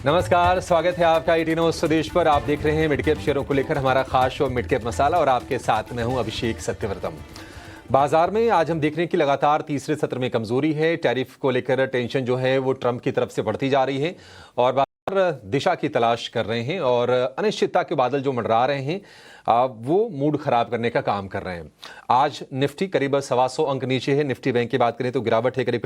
नमस्कार, स्वागत है आपका 18 न्यूज़ स्वदेश पर। आप देख रहे हैं मिडकैप शेयरों को लेकर हमारा खास शो मिडकैप मसाला और आपके साथ मैं हूं अभिषेक सत्यव्रतम। बाजार में आज हम देख रहे हैं कि लगातार तीसरे सत्र में कमजोरी है। टैरिफ को लेकर टेंशन जो है वो ट्रंप की तरफ से बढ़ती जा रही है और बाजार दिशा की तलाश कर रहे हैं और अनिश्चितता के बादल जो मंडरा रहे हैं वो मूड खराब करने का काम कर रहे हैं। आज निफ्टी करीब 125 अंक नीचे है। निफ्टी बैंक की बात करें तो गिरावट है करीब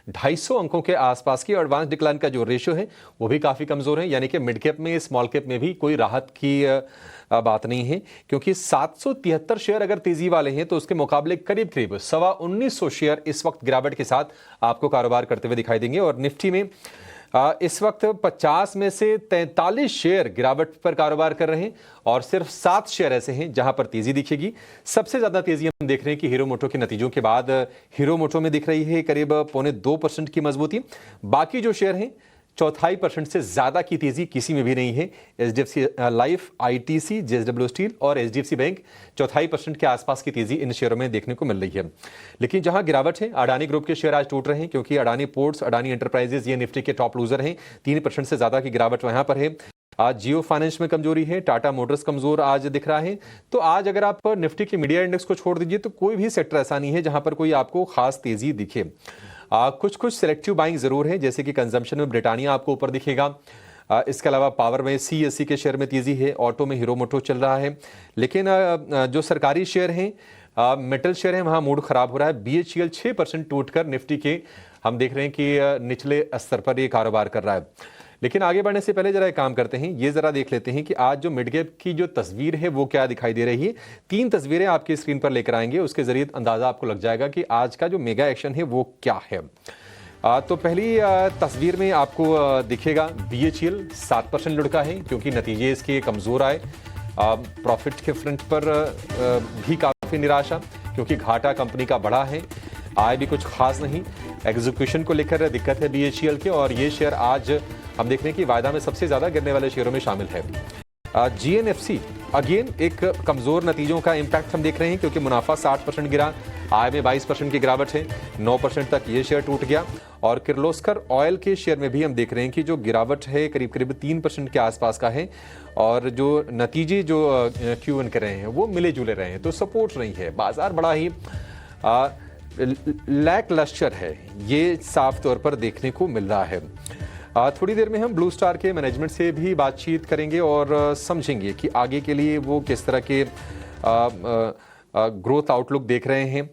250 अंकों के आसपास की। एडवांस डिक्लाइन का जो रेशियो है वो भी काफी कमजोर है, यानी कि मिड कैप में स्मॉल कैप में भी कोई राहत की बात नहीं है, क्योंकि 773 शेयर अगर तेजी वाले हैं तो उसके मुकाबले करीब करीब 1925 शेयर इस वक्त गिरावट के साथ आपको कारोबार करते हुए दिखाई देंगे। और निफ्टी में इस वक्त 50 में से 43 शेयर गिरावट पर कारोबार कर रहे हैं और सिर्फ 7 शेयर ऐसे हैं जहां पर तेजी दिखेगी। सबसे ज्यादा तेजी हम देख रहे हैं कि हीरो मोटो के नतीजों के बाद हीरो मोटो में दिख रही है करीब 0.25% की मजबूती। बाकी जो शेयर हैं 0.25% से ज्यादा की तेजी किसी में भी नहीं है। HDFC life, ITC, JSW steel और एचडीएफसी बैंक 0.25% के आसपास की तेजी इन शेयरों में देखने को मिल रही है। लेकिन जहां गिरावट है, अडानी ग्रुप के शेयर आज टूट रहे हैं, क्योंकि अडानी पोर्ट्स, अडानी एंटरप्राइजेज ये निफ्टी के टॉप लूजर हैं। 3% से ज्यादा की गिरावट वहां पर है। आज जियो फाइनेंस में कमजोरी है, टाटा मोटर्स कमजोर आज दिख रहा है। तो आज अगर आप निफ्टी के मीडिया इंडेक्स को छोड़ दीजिए तो कोई भी सेक्टर ऐसा नहीं है जहां पर कोई आपको खास तेजी दिखे। कुछ सिलेक्टिव बाइंग जरूर है, जैसे कि कंजम्पशन में ब्रिटानिया आपको ऊपर दिखेगा। इसके अलावा पावर में सीएससी के शेयर में तेजी है, ऑटो में हीरो मोटो चल रहा है। लेकिन जो सरकारी शेयर हैं, मेटल शेयर हैं, वहां मूड खराब हो रहा है। बीएचईएल 6% टूटकर निफ्टी के हम देख रहे हैं कि निचले स्तर पर ये कारोबार कर रहा है। लेकिन आगे बढ़ने से पहले जरा एक काम करते हैं, ये जरा देख लेते हैं कि आज जो मिड कैप की जो तस्वीर है वो क्या दिखाई दे रही है। 3 तस्वीरें आपकी स्क्रीन पर लेकर आएंगे, उसके जरिए अंदाजा आपको लग जाएगा कि आज का जो मेगा एक्शन है वो क्या है। तो पहली तस्वीर में आपको दिखेगा बीएचईएल 7% लुढ़का है, क्योंकि नतीजे इसके कमजोर आए। प्रॉफिट के फ्रंट पर भी काफी निराशा, क्योंकि घाटा कंपनी का बढ़ा है, आय भी कुछ खास नहीं। एग्जीक्यूशन को लेकर दिक्कत है बीएचईएल के, और ये शेयर आज हम देख रहे हैं कि वायदा में सबसे ज्यादा गिरने वाले शेयरों में शामिल है। जीएनएफसी अगेन एक कमजोर नतीजों का इंपैक्ट हम देख रहे हैं, क्योंकि मुनाफा 60% गिरा, आय में 22% की गिरावट है, 9% तक ये शेयर टूट गया। और किर्लोस्कर ऑयल के शेयर में भी हम देख रहे हैं कि जो गिरावट है करीब करीब 3% के आसपास का है, और जो नतीजे जो क्यू कर रहे हैं वो मिले जुले रहे हैं, तो सपोर्ट नहीं है। बाजार बड़ा ही लैक लस्टर है, ये साफ तौर पर देखने को मिल रहा है। थोड़ी देर में हम ब्लू स्टार के मैनेजमेंट से भी बातचीत करेंगे और समझेंगे कि आगे के लिए वो किस तरह के ग्रोथ आउटलुक देख रहे हैं,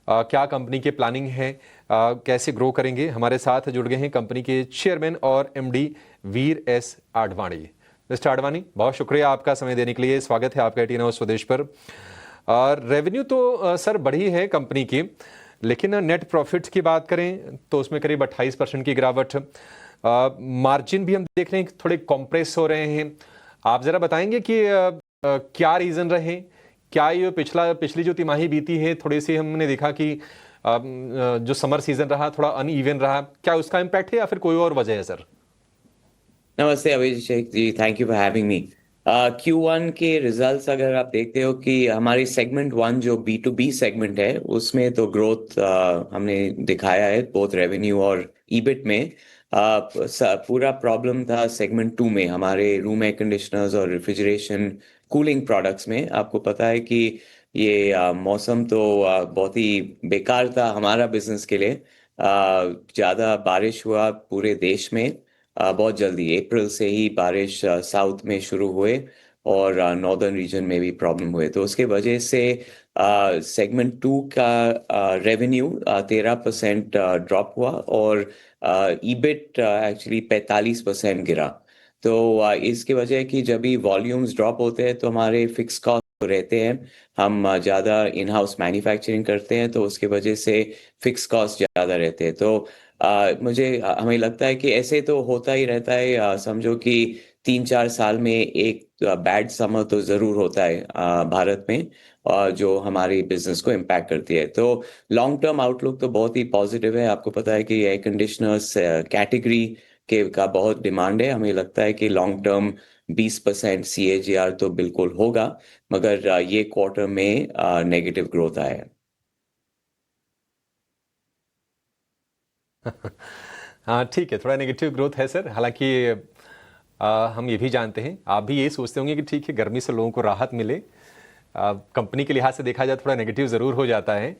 क्या कंपनी के प्लानिंग है, कैसे ग्रो करेंगे। हमारे साथ जुड़ गए हैं कंपनी के चेयरमैन और एमडी वीर एस आडवाणी। मिस्टर आडवाणी, बहुत शुक्रिया आपका समय देने के लिए। स्वागत है आपका 18 स्वदेश पर। रेवेन्यू तो सर बढ़ी है कंपनी की, लेकिन नेट प्रॉफिट की बात करें तो उसमें करीब 28% की गिरावट। मार्जिन भी हम देख रहे हैं थोड़े कॉम्प्रेस हो रहे हैं। आप जरा बताएंगे कि क्या रीजन रहे, क्या ये पिछली जो तिमाही बीती है, थोड़ी सी हमने देखा कि जो समर सीजन रहा थोड़ा अनइवन रहा, क्या उसका इम्पैक्ट है या फिर कोई और वजह है सर? नमस्ते Abhishek ji, thank you for having me. Q1 के रिजल्ट्स अगर आप देखते हो कि हमारी सेगमेंट 1 जो B2B सेगमेंट है उसमें तो ग्रोथ हमने दिखाया है बोथ रेवेन्यू और ईबिट में। पूरा प्रॉब्लम था सेगमेंट 2 में, हमारे रूम एयर कंडीशनर्स और रेफ्रिजरेशन कूलिंग प्रोडक्ट्स में। आपको पता है कि ये मौसम तो बहुत ही बेकार था हमारा बिजनेस के लिए। ज़्यादा बारिश हुआ पूरे देश में, बहुत जल्दी अप्रैल से ही बारिश साउथ में शुरू हुए और नॉर्दर्न रीजन में भी प्रॉब्लम हुए, तो उसके वजह से सेगमेंट 2 का रेवेन्यू 13% ड्रॉप हुआ और ईबिट एक्चुअली 45% गिरा। तो इसकी वजह है कि जब भी वॉल्यूम्स ड्रॉप होते हैं तो हमारे फिक्स कॉस्ट रहते हैं, हम ज़्यादा इन हाउस मैन्युफैक्चरिंग करते हैं, तो उसके वजह से फिक्स कॉस्ट ज़्यादा रहते हैं। तो हमें लगता है कि ऐसे तो होता ही रहता है। समझो कि 3-4 साल में एक बैड समर तो ज़रूर होता है भारत में, जो हमारी बिजनेस को इम्पैक्ट करती है। तो लॉन्ग टर्म आउटलुक तो बहुत ही पॉजिटिव है। आपको पता है कि एयर कंडीशनर्स कैटेगरी के का बहुत डिमांड है। हमें लगता है कि लॉन्ग टर्म 20% CAGR तो बिल्कुल होगा, मगर ये क्वार्टर में नेगेटिव ग्रोथ आया है। हाँ ठीक है, थोड़ा नेगेटिव ग्रोथ है सर। हालांकि हम ये भी जानते हैं, आप भी यही सोचते होंगे कि ठीक है, गर्मी से लोगों को राहत मिले। कंपनी के लिहाज से देखा जाए थोड़ा नेगेटिव ज़रूर हो जाता है।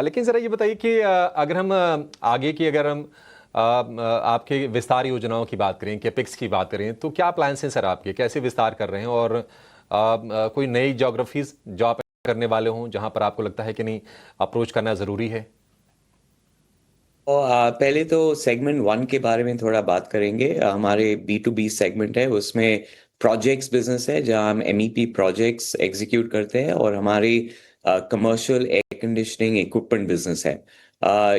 लेकिन ज़रा ये बताइए कि अगर हम आगे की अगर हम आपके विस्तार योजनाओं की बात करें, कैपेक्स की बात करें, तो क्या प्लान्स हैं सर आपके? कैसे विस्तार कर रहे हैं? और कोई नई ज्योग्राफीज जो आप करने वाले हों, जहां पर आपको लगता है कि नहीं अप्रोच करना ज़रूरी है? और पहले तो सेगमेंट वन के बारे में थोड़ा बात करेंगे। हमारे B2B सेगमेंट है, उसमें प्रोजेक्ट्स बिजनेस है जहां हम MEP प्रोजेक्ट्स एग्जीक्यूट करते हैं, और हमारी commercial air conditioning equipment business है।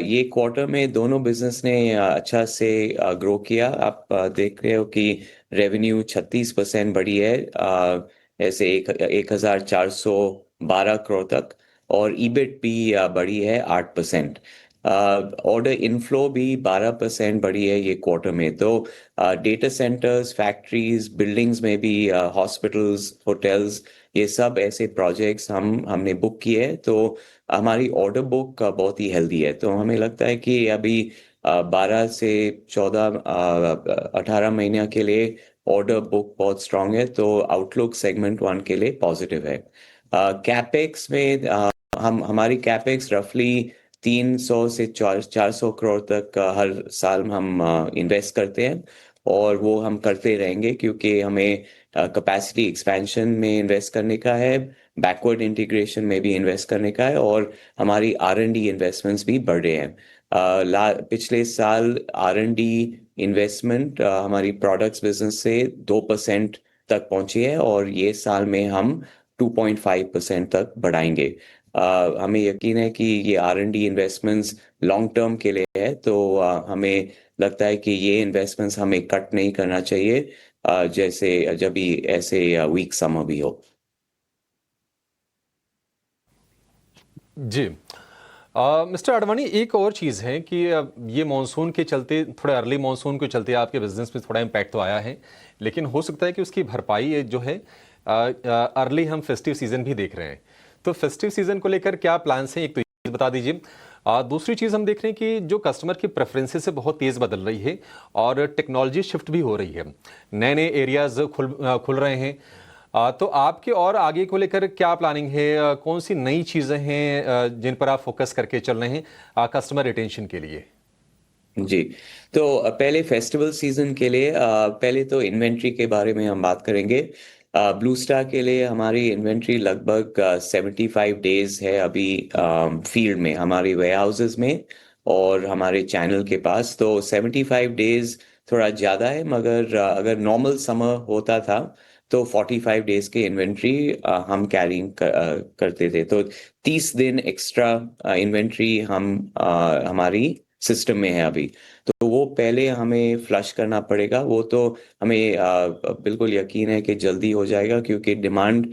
ये क्वार्टर में दोनों बिजनेस ने अच्छा से ग्रो किया। आप देख रहे हो कि रेवेन्यू 36% बढ़ी है, ऐसे 1,412 करोड़ तक, और ईबिट भी बढ़ी है 8%। ऑर्डर इनफ्लो भी 12% बढ़ी है ये क्वार्टर में। तो डेटा सेंटर्स, फैक्ट्रीज, बिल्डिंग्स में भी, हॉस्पिटल्स, होटल्स, ये सब ऐसे प्रोजेक्ट्स हमने बुक किए हैं। तो हमारी ऑर्डर बुक बहुत ही हेल्दी है। तो हमें लगता है कि अभी 12 से 14, 18 महीने के लिए ऑर्डर बुक बहुत स्ट्रांग है। तो आउटलुक सेगमेंट वन के लिए पॉजिटिव है। कैपेक्स में हम हमारी कैपेक्स रफली 300 से 400 करोड़ तक हर साल हम इन्वेस्ट करते हैं, और वो हम करते रहेंगे क्योंकि हमें कैपेसिटी एक्सपेंशन में इन्वेस्ट करने का है, बैकवर्ड इंटीग्रेशन में भी इन्वेस्ट करने का है, और हमारी R&D इन्वेस्टमेंट्स भी बढ़ रहे हैं। पिछले साल R&D इन्वेस्टमेंट हमारी प्रोडक्ट्स बिजनेस से 2% तक पहुंची है, और ये साल में हम 2.5% तक बढ़ाएंगे। हमें यकीन है कि ये R&D इन्वेस्टमेंट्स लॉन्ग टर्म के लिए है। तो हमें लगता है कि ये इन्वेस्टमेंट्स हमें कट नहीं करना चाहिए, जैसे जब भी ऐसे वीक समर भी हो। जी। मिस्टर आडवाणी, एक और चीज़ है कि ये मानसून के चलते, थोड़े अर्ली मानसून के चलते आपके बिजनेस में थोड़ा इम्पैक्ट तो आया है, लेकिन हो सकता है कि उसकी भरपाई जो है अर्ली हम फेस्टिव सीजन भी देख रहे हैं। तो फेस्टिव सीजन को लेकर क्या प्लान्स हैं, एक तो ये बता दीजिए। दूसरी चीज़ हम देख रहे हैं कि जो कस्टमर की प्रेफरेंसेस है बहुत तेज़ बदल रही है, और टेक्नोलॉजी शिफ्ट भी हो रही है, नए नए एरियाज खुल रहे हैं। तो आपके और आगे को लेकर क्या प्लानिंग है? कौन सी नई चीज़ें हैं जिन पर आप फोकस करके चल रहे हैं कस्टमर रिटेंशन के लिए? जी। तो पहले फेस्टिवल सीजन के लिए पहले तो इन्वेंट्री के बारे में हम बात करेंगे। ब्लू स्टार के लिए हमारी इन्वेंट्री लगभग 75 डेज है अभी, फील्ड में, हमारी वेयर हाउसेज में और हमारे चैनल के पास। तो 75 डेज थोड़ा ज़्यादा है, मगर अगर नॉर्मल समर होता था तो 45 डेज के इन्वेंट्री हम कैरिंग करते थे। तो 30 दिन एक्स्ट्रा इन्वेंट्री हमारी सिस्टम में है अभी। तो वो पहले हमें फ्लश करना पड़ेगा। वो तो हमें बिल्कुल यकीन है कि जल्दी हो जाएगा, क्योंकि डिमांड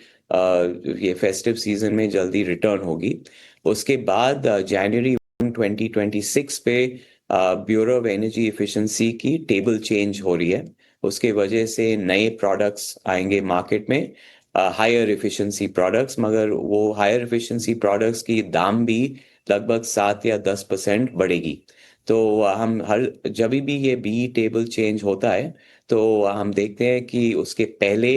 ये फेस्टिव सीजन में जल्दी रिटर्न होगी। उसके बाद जनवरी 2026 पे ब्यूरो ऑफ एनर्जी एफिशिएंसी की टेबल चेंज हो रही है। उसके वजह से नए प्रोडक्ट्स आएंगे मार्केट में, हायर एफिशिएंसी प्रोडक्ट्स, मगर वो हायर एफिशिएंसी प्रोडक्ट्स की दाम भी लगभग 7 या 10% बढ़ेगी। तो हम हर जब भी ये बी टेबल चेंज होता है, तो हम देखते हैं कि उसके पहले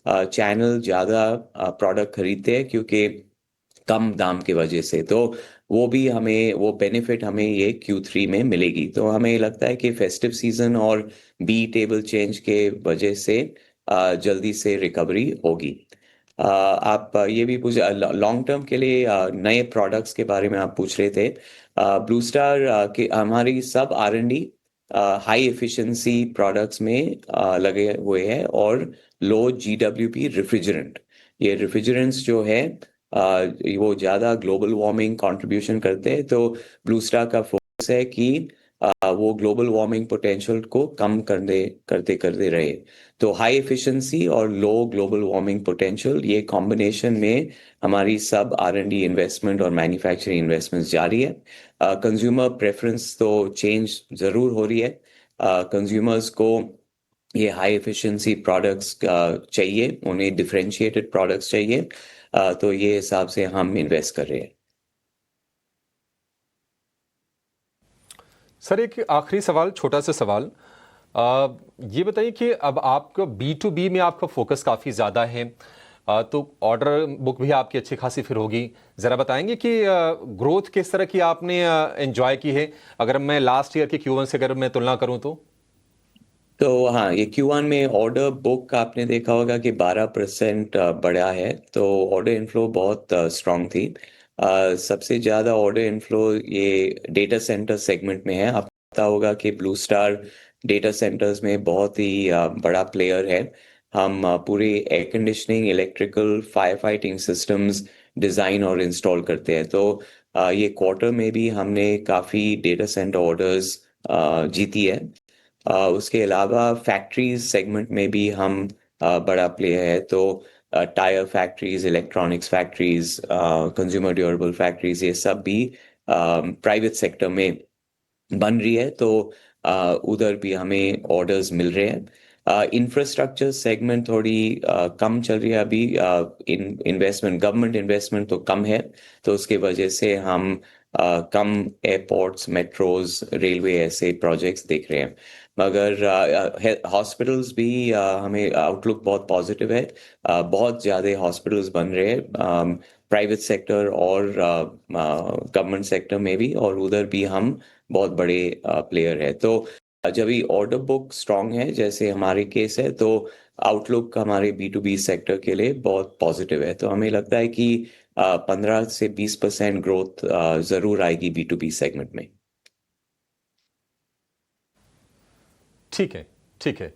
चैनल ज़्यादा प्रोडक्ट खरीदते हैं, क्योंकि कम दाम की वजह से। तो वो भी हमें, वो बेनिफिट हमें ये Q3 में मिलेगी। तो हमें लगता है कि फेस्टिव सीजन और बी टेबल चेंज के वजह से जल्दी से रिकवरी होगी। आप ये भी पूछ, लॉन्ग टर्म के लिए नए प्रोडक्ट्स के बारे में आप पूछ रहे थे। ब्लू स्टार के हमारी सब R&D हाई एफिशिएंसी प्रोडक्ट्स में लगे हुए हैं, और लो GWP रेफ्रिजरेंट। ये रेफ्रिजरेंट्स जो है वो ज़्यादा ग्लोबल वार्मिंग कंट्रीब्यूशन करते हैं। तो ब्लू स्टार का फोकस है कि वो ग्लोबल वार्मिंग पोटेंशियल को कम करते करते करते रहे। तो हाई एफिशिएंसी और लो ग्लोबल वार्मिंग पोटेंशियल, ये कॉम्बिनेशन में हमारी सब R&D इन्वेस्टमेंट और मैन्युफैक्चरिंग इन्वेस्टमेंट्स जारी है। कंज्यूमर प्रेफरेंस तो चेंज ज़रूर हो रही है। कंज्यूमर्स को ये हाई एफिशिएंसी प्रोडक्ट्स चाहिए, उन्हें डिफरेंशिएटेड प्रोडक्ट्स चाहिए। तो ये हिसाब से हम इन्वेस्ट कर रहे हैं। सर, एक आखिरी सवाल, छोटा सा सवाल। ये बताइए कि अब आपका B2B में आपका फोकस काफ़ी ज़्यादा है, तो ऑर्डर बुक भी आपकी अच्छी खासी फिर होगी। ज़रा बताएंगे कि ग्रोथ किस तरह की आपने एंजॉय की है, अगर मैं लास्ट ईयर के Q1 से अगर मैं तुलना करूं तो हाँ, ये Q1 में ऑर्डर बुक आपने देखा होगा कि 12% बढ़ा है। तो ऑर्डर इनफ्लो बहुत स्ट्रांग थी। सबसे ज़्यादा ऑर्डर इनफ्लो ये डेटा सेंटर सेगमेंट में है। आपको पता होगा कि ब्लू स्टार डेटा सेंटर्स में बहुत ही बड़ा प्लेयर है। हम पूरे air conditioning, electrical, fire fighting systems design और इंस्टॉल करते हैं। तो ये क्वार्टर में भी हमने काफ़ी डेटा सेंटर ऑर्डर्स जीती है। उसके अलावा फैक्ट्रीज सेगमेंट में भी हम बड़ा प्लेयर है। तो tyre factories, electronics factories, consumer durable factories, ये सब भी प्राइवेट सेक्टर में बन रही है। तो उधर भी हमें ऑर्डर्स मिल रहे हैं। इंफ्रास्ट्रक्चर सेगमेंट थोड़ी कम चल रही है अभी। इन्वेस्टमेंट, गवर्नमेंट इन्वेस्टमेंट तो कम है। तो उसके वजह से हम कम एयरपोर्ट्स, मेट्रोज, रेलवे ऐसे प्रोजेक्ट्स देख रहे हैं। मगर हॉस्पिटल्स भी हमें आउटलुक बहुत पॉजिटिव है। बहुत ज़्यादा हॉस्पिटल्स बन रहे हैं प्राइवेट सेक्टर और गवर्नमेंट सेक्टर में भी, और उधर भी हम बहुत बड़े प्लेयर है। तो जब ये ऑर्डर बुक स्ट्रांग है जैसे हमारे केस है, तो आउटलुक हमारे B2B सेक्टर के लिए बहुत पॉजिटिव है। तो हमें लगता है कि 15 से 20% ग्रोथ जरूर आएगी B2B सेगमेंट में। ठीक है, ठीक है।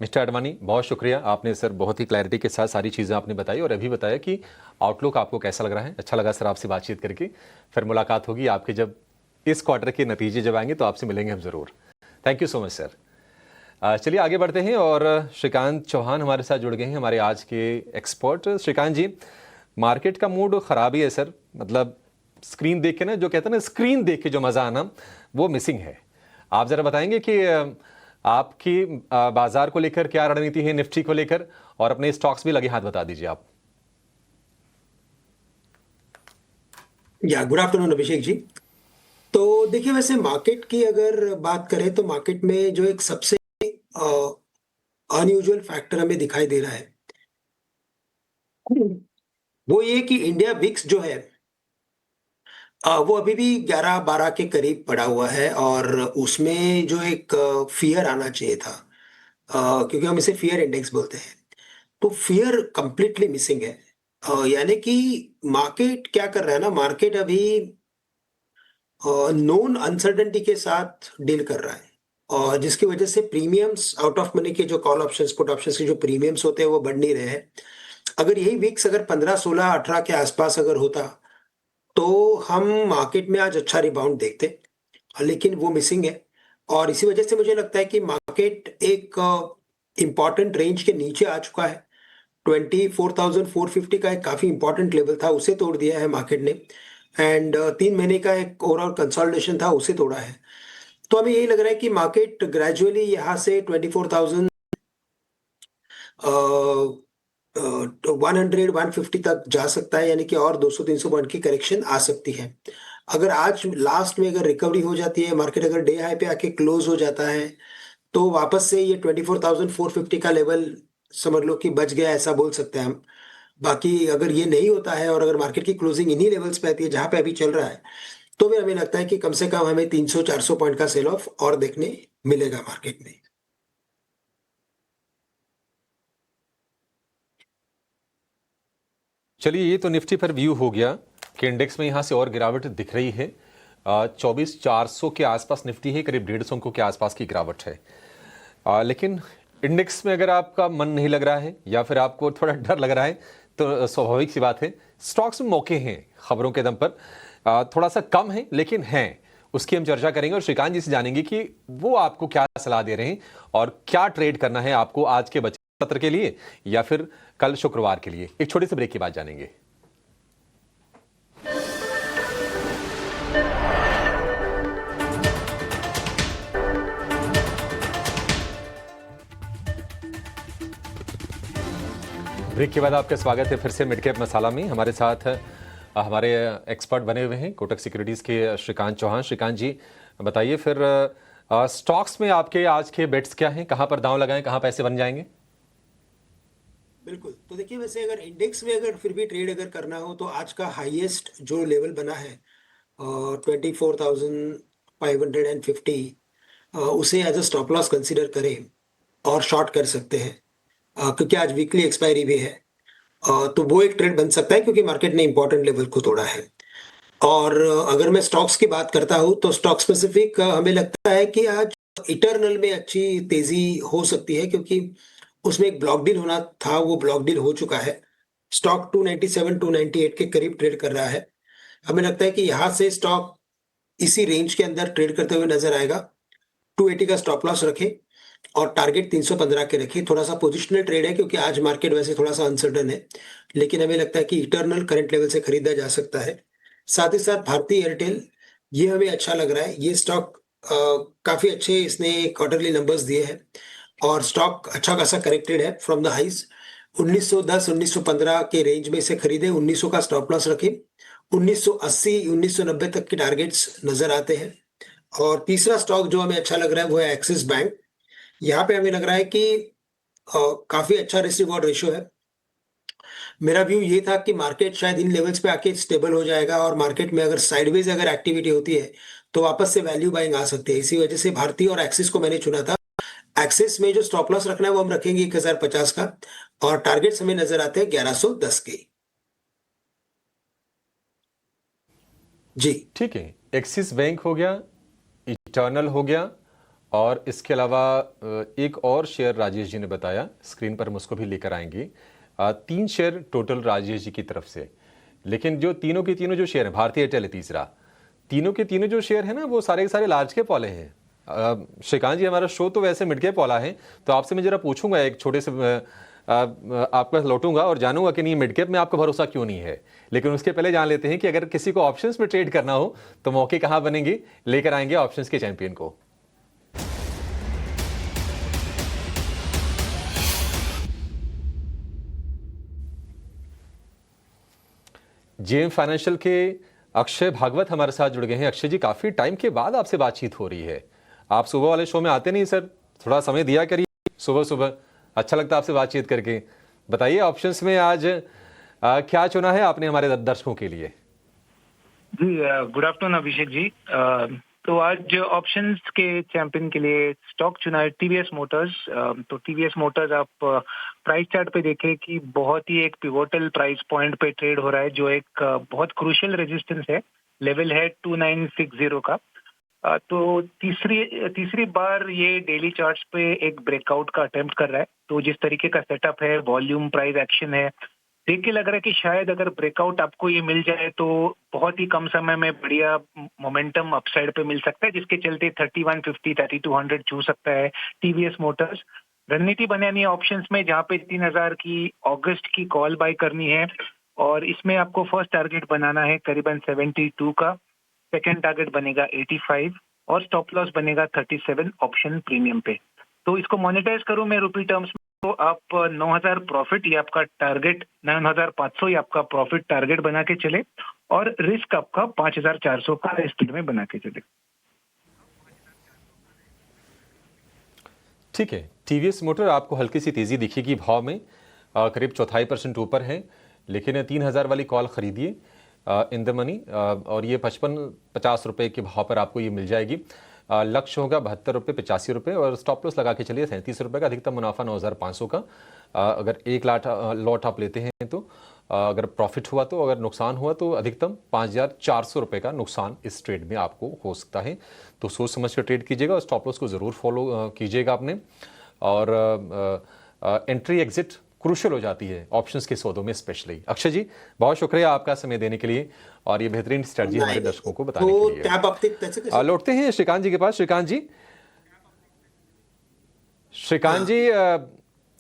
मिस्टर अडवाणी, बहुत शुक्रिया, आपने सर बहुत ही क्लैरिटी के साथ सारी चीज़ें आपने बताई और अभी बताया कि आउटलुक आपको कैसा लग रहा है। अच्छा लगा सर आपसे बातचीत करके। फिर मुलाकात होगी आपके, जब इस क्वार्टर के नतीजे जब आएंगे तो आपसे मिलेंगे हम ज़रूर। Thank you so much sir. चलिए आगे बढ़ते हैं और श्रीकांत चौहान हमारे साथ जुड़ गए हैं, हमारे आज के एक्सपर्ट। श्रीकांत जी, मार्केट का मूड ख़राब ही है सर, मतलब स्क्रीन देख के ना, जो कहते हैं ना स्क्रीन देख के जो मज़ा आना, वो मिसिंग है। आप ज़रा बताएंगे कि आपकी बाजार को लेकर क्या रणनीति है, निफ्टी को लेकर, और अपने स्टॉक्स भी लगे हाथ बता दीजिए आप। Good afternoon Abhishek ji. तो देखिए, वैसे मार्केट की अगर बात करें तो मार्केट में जो एक सबसे अनयूजुअल फैक्टर हमें दिखाई दे रहा है वो ये कि इंडिया विक्स जो है वो अभी भी 11-12 के करीब पड़ा हुआ है, और उसमें जो एक फियर आना चाहिए था, क्योंकि हम इसे फियर इंडेक्स बोलते हैं, तो फियर कंप्लीटली मिसिंग है। यानी कि मार्केट क्या कर रहा है ना, मार्केट अभी नोन अनसर्टेनिटी के साथ डील कर रहा है, और जिसकी वजह से प्रीमियम्स आउट ऑफ मनी के जो कॉल ऑप्शंस, पुट ऑप्शंस के जो प्रीमियम्स होते हैं वो बढ़ नहीं रहे हैं। अगर यही वीक्स अगर 15, 16, 18 के आसपास अगर होता तो हम मार्केट में आज अच्छा रिबाउंड देखते, लेकिन वो मिसिंग है। और इसी वजह से मुझे लगता है कि मार्केट एक इंपॉर्टेंट रेंज के नीचे आ चुका है। 24,450 का एक काफी इंपॉर्टेंट लेवल था, उसे तोड़ दिया है मार्केट ने, एंड 3 महीने का एक ओवरऑल कंसोलिडेशन था, उसे तोड़ा है। तो हमें यही लग रहा है कि मार्केट ग्रेजुअली यहाँ से 24,100, 150 तक जा सकता है, यानी कि और 200-300 पॉइंट की करेक्शन आ सकती है। अगर आज लास्ट में अगर रिकवरी हो जाती है, मार्केट अगर डे हाई पे आके क्लोज हो जाता है, तो वापस से ये 24,450 का लेवल समझ लो कि बच गया, ऐसा बोल सकते हैं हम। बाकी अगर ये नहीं होता है और अगर मार्केट की क्लोजिंग इन्हीं लेवल्स पे आती है जहां पे अभी चल रहा है, तो भी हमें लगता है कि कम से कम हमें 300-400 पॉइंट का सेल ऑफ और देखने मिलेगा मार्केट में। चलिए, ये तो निफ्टी पर व्यू हो गया कि इंडेक्स में यहाँ से और गिरावट दिख रही है। 24,400 के आसपास निफ्टी है, करीब 150 अंकों के आसपास की गिरावट है। लेकिन इंडेक्स में अगर आपका मन नहीं लग रहा है या फिर आपको थोड़ा डर लग रहा है, तो स्वाभाविक सी बात है, स्टॉक्स में मौके हैं खबरों के दम पर, थोड़ा सा कम है लेकिन हैं। उसकी हम चर्चा करेंगे और श्रीकांत जी से जानेंगे कि वो आपको क्या सलाह दे रहे हैं और क्या ट्रेड करना है आपको आज के बचे सत्र के लिए या फिर कल शुक्रवार के लिए। एक छोटे से ब्रेक के बाद जानेंगे। ब्रेक के बाद आपका स्वागत है फिर से मिड कैप मसाला में। हमारे साथ हमारे एक्सपर्ट बने हुए हैं कोटक सिक्योरिटीज़ के श्रीकांत चौहान। श्रीकांत जी बताइए फिर, स्टॉक्स में आपके आज के बेट्स क्या हैं, कहां पर दांव लगाएं, कहां पैसे बन जाएंगे? बिल्कुल। तो देखिए, वैसे अगर इंडेक्स में अगर फिर भी ट्रेड अगर करना हो तो आज का हाईएस्ट जो लेवल बना है 24,550, उसे as a stop loss consider करें और शॉर्ट कर सकते हैं। क्योंकि आज वीकली एक्सपायरी भी है। तो वो एक ट्रेड बन सकता है क्योंकि मार्केट ने इंपॉर्टेंट लेवल को तोड़ा है। और अगर मैं स्टॉक्स की बात करता हूँ तो स्टॉक स्पेसिफिक हमें लगता है कि आज इटर्नल में अच्छी तेजी हो सकती है, क्योंकि उसमें एक ब्लॉक डील होना था, वो ब्लॉक डील हो चुका है। स्टॉक 297 298 के करीब ट्रेड कर रहा है। हमें लगता है कि यहाँ से स्टॉक इसी रेंज के अंदर ट्रेड करते हुए नजर आएगा। 280 का स्टॉप लॉस रखें और टारगेट 315 के रखें। थोड़ा सा पोजिशनल ट्रेड है क्योंकि आज मार्केट वैसे थोड़ा सा अनसर्टन है, लेकिन हमें लगता है कि इटर्नल करंट लेवल से खरीदा जा सकता है। साथ ही साथ भारतीय एयरटेल, ये हमें अच्छा लग रहा है। ये स्टॉक काफी अच्छे इसने क्वार्टरली नंबर्स दिए हैं और स्टॉक अच्छा खासा करेक्टेड है फ्रॉम द हाइज। 1910 1915 के रेंज में इसे खरीदे, 1900 का स्टॉप लॉस रखें। 1980 1990 तक के टारगेट्स नजर आते हैं। और तीसरा स्टॉक जो हमें अच्छा लग रहा है वो है एक्सिस बैंक। यहाँ पे हमें लग रहा है कि काफी अच्छा रिस्क रिवॉर्ड रेशियो है। मेरा व्यू ये था कि मार्केट शायद इन लेवल्स पे आके स्टेबल हो जाएगा और मार्केट में अगर साइडवेज अगर एक्टिविटी होती है तो वापस से वैल्यू बाइंग आ सकती है। इसी वजह से भारतीय और एक्सिस को मैंने चुना था। एक्सिस में जो स्टॉप लॉस रखना है वो हम रखेंगे 1050 का, और टारगेट्स हमें नजर आते हैं 1110 के। जी। ठीक है, एक्सिस बैंक हो गया, इटर्नल हो गया, और इसके अलावा एक और शेयर राजेश जी ने बताया, स्क्रीन पर हम उसको भी लेकर आएंगे। 3 शेयर टोटल राजेश जी की तरफ से, लेकिन जो तीनों के तीनों जो शेयर हैं, भारतीय एयरटेल है तीसरा, तीनों के तीनों जो शेयर हैं ना वो सारे के सारे लार्ज कैप वाले हैं। श्रीकांत जी, हमारा शो तो वैसे मिड कैप वाला है, तो आपसे मैं जरा पूछूंगा एक छोटे से आपका लौटूंगा और जानूंगा कि नहीं मिड कैप में आपका भरोसा क्यों नहीं है। लेकिन उसके पहले जान लेते हैं कि अगर किसी को ऑप्शंस में ट्रेड करना हो तो मौके कहां बनेंगे, लेकर आएंगे ऑप्शंस के चैंपियन को। जेएम फाइनेंशियल के अक्षय भागवत हमारे साथ जुड़ गए हैं। अक्षय जी, काफी टाइम के बाद आपसे बातचीत हो रही है। आप सुबह वाले शो में आते नहीं सर, थोड़ा समय दिया करिए सुबह सुबह, अच्छा लगता है आपसे बातचीत करके। बताइए ऑप्शंस में आज क्या चुना है आपने हमारे दर्शकों के लिए? जी, गुड आफ्टरनून अभिषेक जी। तो आज ऑप्शंस के चैंपियन के लिए स्टॉक चुना है टीवीएस मोटर्स। तो टीवीएस मोटर्स आप प्राइस चार्ट पे देखें कि बहुत ही एक पिवोटल प्राइस पॉइंट पे ट्रेड हो रहा है, जो एक बहुत क्रूशियल रेजिस्टेंस है, लेवल है 2960 का। तो तीसरी बार ये डेली चार्ट्स पे एक ब्रेकआउट का अटेम्प्ट कर रहा है। तो जिस तरीके का सेटअप है, वॉल्यूम प्राइस एक्शन है, देख के लग रहा है कि शायद अगर ब्रेकआउट आपको ये मिल जाए तो बहुत ही कम समय में बढ़िया मोमेंटम अपसाइड पे मिल सकता है, जिसके चलते 3150 3200 छू सकता है टीवीएस मोटर्स। रणनीति बनानी है ऑप्शंस में, जहाँ पे 3000 की अगस्त की कॉल बाय करनी है, और इसमें आपको फर्स्ट टारगेट बनाना है करीबन 72 का, सेकेंड टारगेट बनेगा 85 और स्टॉप लॉस बनेगा 37 ऑप्शन प्रीमियम पे। तो इसको मोनेटाइज करूं मैं रुपी टर्म्स में, तो आप 9000 प्रॉफिट, ये आपका टारगेट 9500 ये आपका प्रॉफिट टारगेट बना के चले, और रिस्क आपका 5400 का स्पीड में बना के चले। ठीक है, टीवीएस मोटर आपको हल्की सी तेजी दिखेगी भाव में, करीब 4.5% ऊपर है, लेकिन 3000 वाली कॉल खरीदिए इन द मनी, और ये 55-50 रुपए के भाव पर आपको ये मिल जाएगी। लक्ष्य होगा 72 रुपये 85 रुपये, और स्टॉप लॉस लगा के चलिए 37 रुपये का। अधिकतम मुनाफा 9500 का। अगर एक लॉट आप लेते हैं तो अगर प्रॉफिट हुआ तो, अगर नुकसान हुआ तो अधिकतम 5400 रुपये का नुकसान इस ट्रेड में आपको हो सकता है। तो सोच समझ कर ट्रेड कीजिएगा और स्टॉप लॉस को ज़रूर फॉलो कीजिएगा आपने। और एंट्री एग्जिट क्रूशल हो जाती है ऑप्शंस के सौदों में स्पेशली। अक्षय जी, बहुत शुक्रिया आपका समय देने के लिए और ये बेहतरीन स्ट्रेटजी हमारे दर्शकों को बताने के लिए। लौटते हैं श्रीकांत जी के पास। श्रीकांत जी,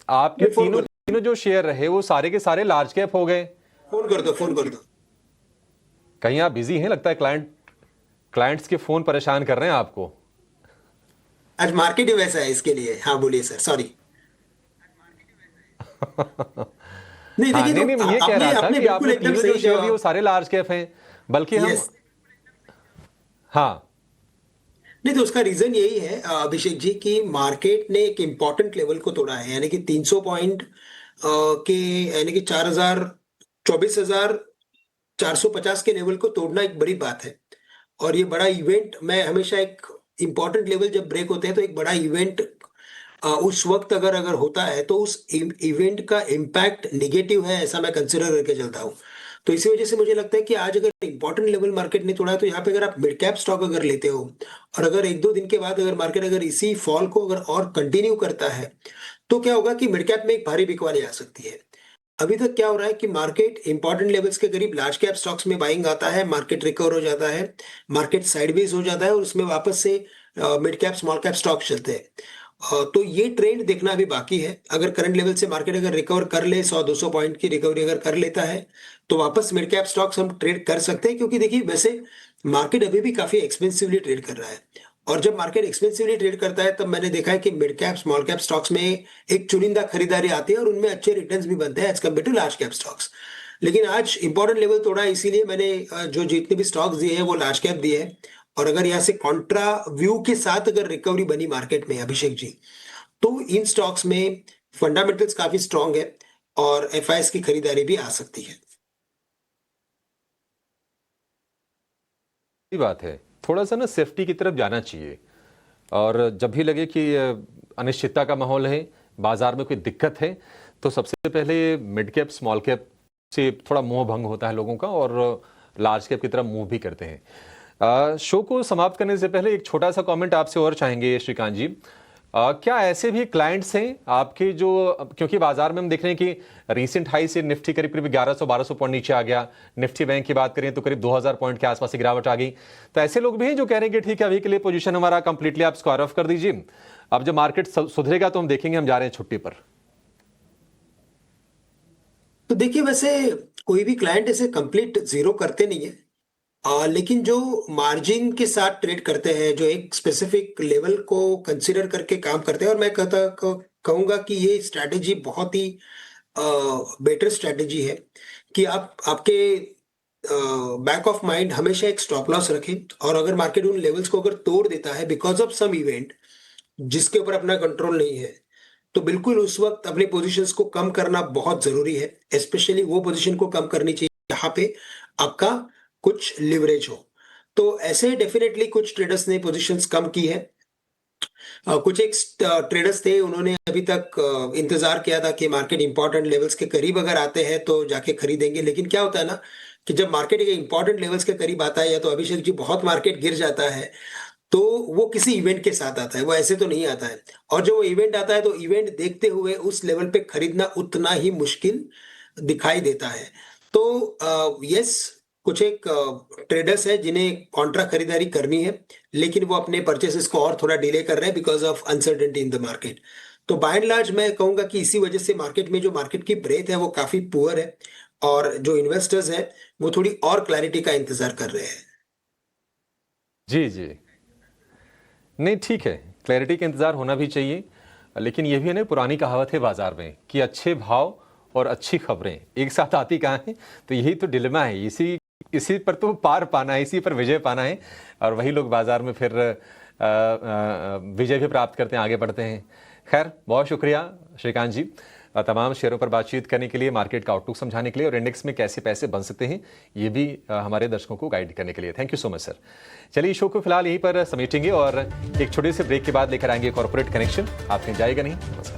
आपके तीनों जो शेयर रहे वो सारे के सारे लार्ज कैप हो गए। फोन कर दो। कहीं आप बिजी हैं, लगता है क्लाइंट्स के फोन परेशान कर रहे हैं आपको। आज मार्केट ही वैसा है इसके लिए। हाँ बोलिए सर, सॉरी। नहीं हाँ, देखिए, नहीं, मैं ये कह रहा था कि बिल्कुल आपने एकदम तीनों सही जो शेयर लिए वो जवाब। सारे लार्ज कैप हैं, बल्कि हम यस। हाँ नहीं, तो उसका रीजन यही है अभिषेक जी कि मार्केट ने एक इम्पॉर्टेंट लेवल को तोड़ा है, यानी कि 300 पॉइंट के, यानी कि 24,50 के लेवल को तोड़ना एक बड़ी बात है। और ये बड़ा इवेंट, मैं हमेशा एक इम्पॉर्टेंट लेवल जब ब्रेक होते हैं तो एक बड़ा इवेंट उस वक्त अगर अगर होता है तो उस इवेंट का इम्पैक्ट निगेटिव है, ऐसा मैं कंसिडर करके चलता हूँ। तो इसी वजह से मुझे लगता है कि आज अगर इंपॉर्टेंट लेवल मार्केट ने तोड़ा है तो यहाँ पे अगर आप मिड कैप स्टॉक अगर लेते हो और अगर एक दो दिन के बाद अगर मार्केट अगर इसी फॉल को अगर और कंटिन्यू करता है तो क्या होगा कि मिड कैप में एक भारी बिकवाली आ सकती है। अभी तक क्या हो रहा है कि मार्केट इंपॉर्टेंट लेवल्स के करीब लार्ज कैप स्टॉक्स में बाइंग आता है, मार्केट रिकवर हो जाता है, मार्केट साइडवेज हो जाता है और उसमें वापस से mid cap small cap stock चलते हैं। तो ये ट्रेंड देखना अभी बाकी है। अगर करंट लेवल से मार्केट अगर रिकवर कर ले, 100-200 पॉइंट की रिकवरी अगर कर लेता है तो वापस मिड कैप स्टॉक्स हम ट्रेड कर सकते हैं, क्योंकि देखिए वैसे मार्केट अभी भी काफी एक्सपेंसिवली ट्रेड कर रहा है। और जब मार्केट एक्सपेंसिवली ट्रेड करता है तब मैंने देखा है कि mid cap small cap stocks में एक चुनिंदा खरीदारी आती है और उनमें अच्छे रिटर्न्स भी बनते हैं as compare to large cap stocks. लेकिन आज इंपॉर्टेंट लेवल तोड़ा है, इसीलिए मैंने जो जितने भी स्टॉक्स दिए हैं वो लार्ज कैप दिए हैं। और अगर यहाँ से कॉन्ट्रा व्यू के साथ अगर रिकवरी बनी मार्केट में अभिषेक जी, तो इन स्टॉक्स में फंडामेंटल्स काफी स्ट्रांग है और एफआईएस की खरीदारी भी आ सकती है। सही बात है, थोड़ा सा ना सेफ्टी की तरफ जाना चाहिए। और जब भी लगे कि अनिश्चितता का माहौल है, बाजार में कोई दिक्कत है, तो सबसे पहले मिड कैप स्मॉल कैप से थोड़ा मोह भंग होता है लोगों का और लार्ज कैप की तरफ मूव भी करते हैं। शो को समाप्त करने से पहले एक छोटा सा कमेंट आपसे और चाहेंगे श्रीकांत जी। क्या ऐसे भी क्लाइंट्स हैं आपके जो, क्योंकि बाजार में हम देख रहे हैं कि रीसेंट हाई से निफ्टी करीब करीब 1100-1200 पॉइंट नीचे आ गया, निफ्टी बैंक की बात करें तो करीब 2000 पॉइंट के आसपास की गिरावट आ गई, तो ऐसे लोग भी हैं जो कह रहे हैं कि ठीक है अभी के लिए पोजीशन हमारा कंप्लीटली आप स्क्वायर ऑफ कर दीजिए, अब जब मार्केट सुधरेगा तो हम देखेंगे, हम जा रहे हैं छुट्टी पर। तो देखिए वैसे कोई भी क्लाइंट ऐसे कंप्लीट जीरो करते नहीं है, लेकिन जो मार्जिन के साथ ट्रेड करते हैं, जो एक स्पेसिफिक लेवल को कंसिडर करके काम करते हैं, और मैं कहूंगा कि ये स्ट्रैटेजी बहुत ही बेटर स्ट्रैटेजी है कि आप आपके बैक ऑफ माइंड हमेशा एक स्टॉप लॉस रखें। और अगर मार्केट उन लेवल्स को अगर तोड़ देता है बिकॉज ऑफ सम इवेंट जिसके ऊपर अपना कंट्रोल नहीं है, तो बिल्कुल उस वक्त अपनी पोजीशंस को कम करना बहुत जरूरी है। स्पेशली वो पोजीशन को कम करनी चाहिए जहां पे आपका कुछ लिवरेज हो। तो ऐसे डेफिनेटली कुछ ट्रेडर्स ने पोजीशंस कम की है। कुछ एक ट्रेडर्स थे, उन्होंने अभी तक इंतजार किया था कि मार्केट इंपॉर्टेंट लेवल्स के करीब अगर आते हैं तो जाके खरीदेंगे। लेकिन क्या होता है ना कि जब मार्केट के इंपॉर्टेंट लेवल्स के करीब आता है, या तो अभिषेक जी बहुत मार्केट गिर जाता है तो वो किसी इवेंट के साथ आता है, वो ऐसे तो नहीं आता है। और जो वो इवेंट आता है तो इवेंट देखते हुए उस लेवल पे खरीदना उतना ही मुश्किल दिखाई देता है। तो यस, कुछ एक ट्रेडर्स है जिन्हें कॉन्ट्रा खरीदारी करनी है, लेकिन वो अपने परचेसेस को और थोड़ा डिले कर रहे हैं because of uncertainty in the market. तो बाय एंड लार्ज मैं कहूंगा कि इसी वजह से मार्केट में जो मार्केट की ब्रेथ है वो काफी पुअर है, और जो इन्वेस्टर्स हैं वो थोड़ी और क्लैरिटी का इंतजार कर रहे हैं। जी जी, नहीं ठीक है, क्लैरिटी का इंतजार होना भी चाहिए, लेकिन ये भी है ना, पुरानी कहावत है बाजार में कि अच्छे भाव और अच्छी खबरें एक साथ आती कहाँ हैं, तो यही तो डिलेमा है, इसी पर तो पार पाना है, इसी पर विजय पाना है, और वही लोग बाजार में फिर विजय भी प्राप्त करते हैं, आगे बढ़ते हैं। खैर, बहुत शुक्रिया श्रीकांत जी तमाम शेयरों पर बातचीत करने के लिए, मार्केट का आउटलुक समझाने के लिए, और इंडेक्स में कैसे पैसे बन सकते हैं ये भी हमारे दर्शकों को गाइड करने के लिए। Thank you so much sir. चलिए शो को फिलहाल यहीं पर समेटेंगे और एक छोटे से ब्रेक के बाद लेकर आएंगे कॉर्पोरेट कनेक्शन। आप कहीं जाएगा नहीं। नमस्कार।